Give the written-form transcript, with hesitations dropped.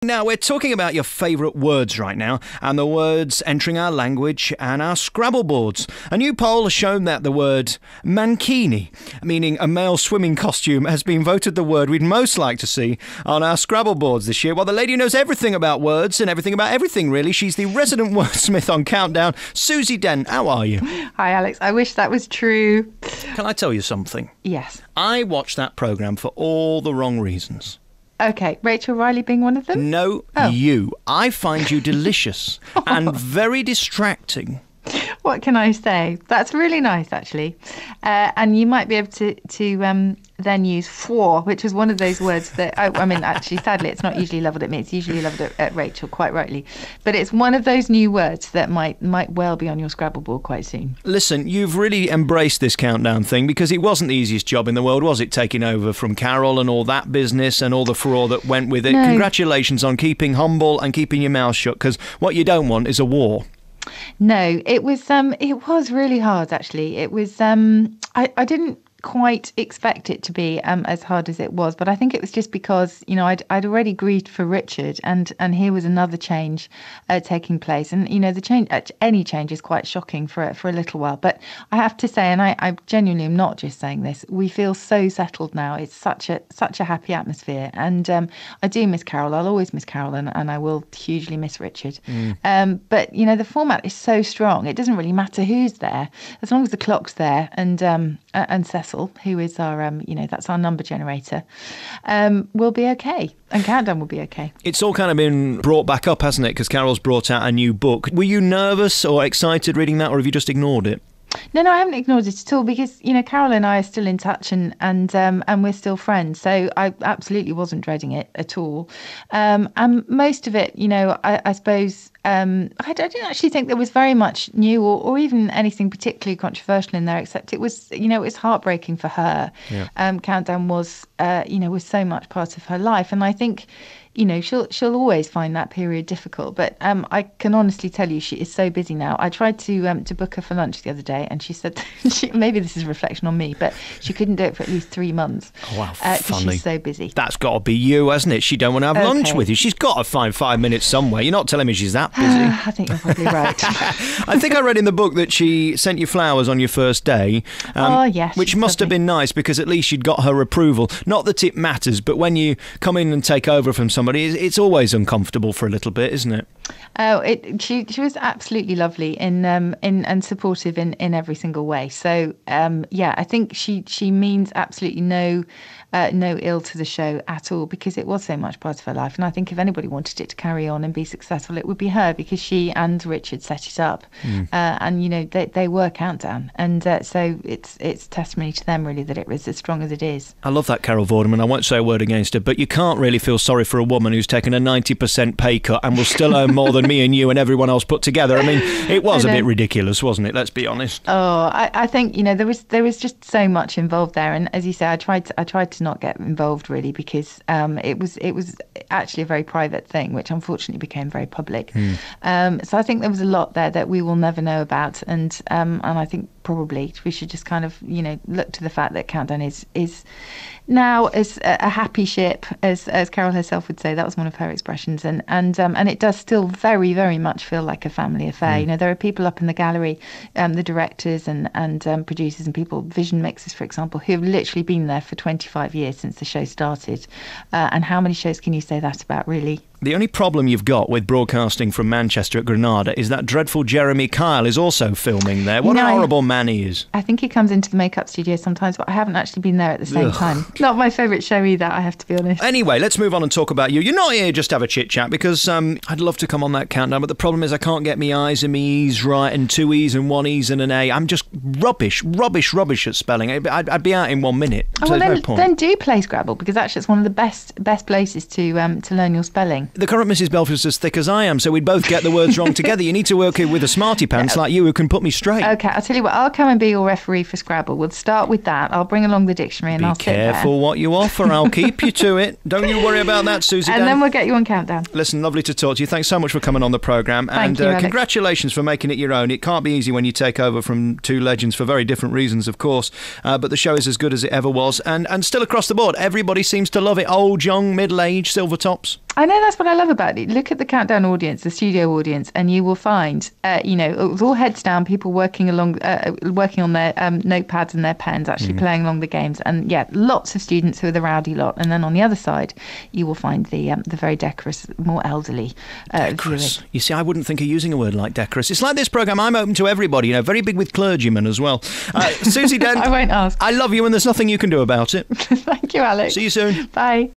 Now, we're talking about your favourite words right now, and the words entering our language and our Scrabble boards. A new poll has shown that the word mankini, meaning a male swimming costume, has been voted the word we'd most like to see on our Scrabble boards this year. Well, the lady who knows everything about words and everything about everything, really. She's the resident wordsmith on Countdown, Susie Dent. How are you? Hi, Alex. I wish that was true. Can I tell you something? Yes. I watched that programme for all the wrong reasons. Okay, Rachel Riley being one of them? No, you. I find you delicious and very distracting. What can I say? That's really nice, actually. And you might be able to then use for, which is one of those words that, I mean, actually, sadly, it's not usually levelled at me. It's usually levelled at Rachel, quite rightly. But it's one of those new words that might well be on your Scrabble board quite soon. Listen, you've really embraced this Countdown thing because it wasn't the easiest job in the world, was it? Taking over from Carol and all that business and all the furore that went with it. No. Congratulations on keeping humble and keeping your mouth shut, because what you don't want is a war. No, it was really hard, actually. It was I didn't quite expect it to be as hard as it was, but I think it was just because, you know, I'd already grieved for Richard, and here was another change taking place, and you know, the change, any change is quite shocking for a little while. But I have to say, and I genuinely am not just saying this, we feel so settled now. It's such a happy atmosphere, and I do miss Carol. I'll always miss Carol, and I will hugely miss Richard. But you know, the format is so strong. It doesn't really matter who's there as long as the clock's there, and Cecil, who is our, that's our number generator, will be okay. And Countdown will be okay. It's all kind of been brought back up, hasn't it? Because Carol's brought out a new book. Were you nervous or excited reading that, or have you just ignored it? No, I haven't ignored it at all, because, you know, Carol and I are still in touch, and we're still friends. So I absolutely wasn't dreading it at all. And most of it, you know, I suppose, I didn't actually think there was very much new or even anything particularly controversial in there, except it was, you know, it was heartbreaking for her. Yeah. Countdown was, was so much part of her life. And I think, you know, she'll always find that period difficult. But I can honestly tell you, she is so busy now. I tried to book her for lunch the other day, and she said, maybe this is a reflection on me, but she couldn't do it for at least 3 months. Oh, wow, funny. She's so busy. That's got to be you, hasn't it? She don't want to have lunch with you. She's got to find 5 minutes somewhere. You're not telling me she's that busy. I think you're probably right. I think I read in the book that she sent you flowers on your first day. Yes. Which must have been nice, because at least you'd got her approval. Not that it matters, but when you come in and take over from somebody, it's always uncomfortable for a little bit, isn't it? Oh, she was absolutely lovely and supportive in every single way. So I think she means absolutely no ill to the show at all, because it was so much part of her life. And I think if anybody wanted it to carry on and be successful, it would be her, because she and Richard set it up. And you know, they were Countdown, and so it's testimony to them, really, that it was as strong as it is. I love that Carol Vorderman. I won't say a word against her, but you can't really feel sorry for a woman who's taken a 90% pay cut and will still earn more than me and you and everyone else put together. I mean, it was a bit ridiculous, wasn't it? Let's be honest. Oh, I think, you know, there was just so much involved there, and as you say, I tried to not get involved, really, because it was actually a very private thing, which unfortunately became very public. So I think there was a lot there that we will never know about, and I think probably we should just kind of, you know, look to the fact that Countdown is now as a happy ship, as Carol herself would say. That was one of her expressions, and it does still very, very much feel like a family affair. You know, there are people up in the gallery, the directors and producers and people, vision mixers, for example, who have literally been there for 25 years since the show started. And how many shows can you say that about, really? The only problem you've got with broadcasting from Manchester at Granada is that dreadful Jeremy Kyle is also filming there. What a horrible man he is. I think he comes into the makeup studio sometimes, but I haven't actually been there at the same time. Not my favourite show either, I have to be honest. Anyway, let's move on and talk about you. You're not here just to have a chit-chat, because I'd love to come on that Countdown, but the problem is I can't get me I's and me E's right, and 2 E's and 1 E's and an A. I'm just rubbish at spelling. I'd be out in 1 minute. So then do play Scrabble, because actually it's one of the best places to learn your spelling. The current Mrs. Belfield's as thick as I am, so we'd both get the words wrong together. You need to work with a smarty pants like you who can put me straight. Okay, I'll tell you what, I'll come and be your referee for Scrabble. We'll start with that. I'll bring along the dictionary and I'll sit there. Be careful what you offer. I'll keep you to it. Don't you worry about that, Susie. And then we'll get you on Countdown. Listen, lovely to talk to you. Thanks so much for coming on the programme. Thank you, Alex. Congratulations for making it your own. It can't be easy when you take over from two legends for very different reasons, of course. But the show is as good as it ever was. And still across the board, everybody seems to love it. Old, young, middle-aged, silver tops. I know, that's what I love about it. Look at the countdown audience, the studio audience, and you will find, it was all heads down, people working on their notepads and their pens, actually playing along the games. And yeah, lots of students who are the rowdy lot. And then on the other side, you will find the very decorous, more elderly decorous. viewers. You see, I wouldn't think of using a word like decorous. It's like this programme, I'm open to everybody, very big with clergymen as well. Susie Dent, I won't ask. I love you and there's nothing you can do about it. Thank you, Alex. See you soon. Bye.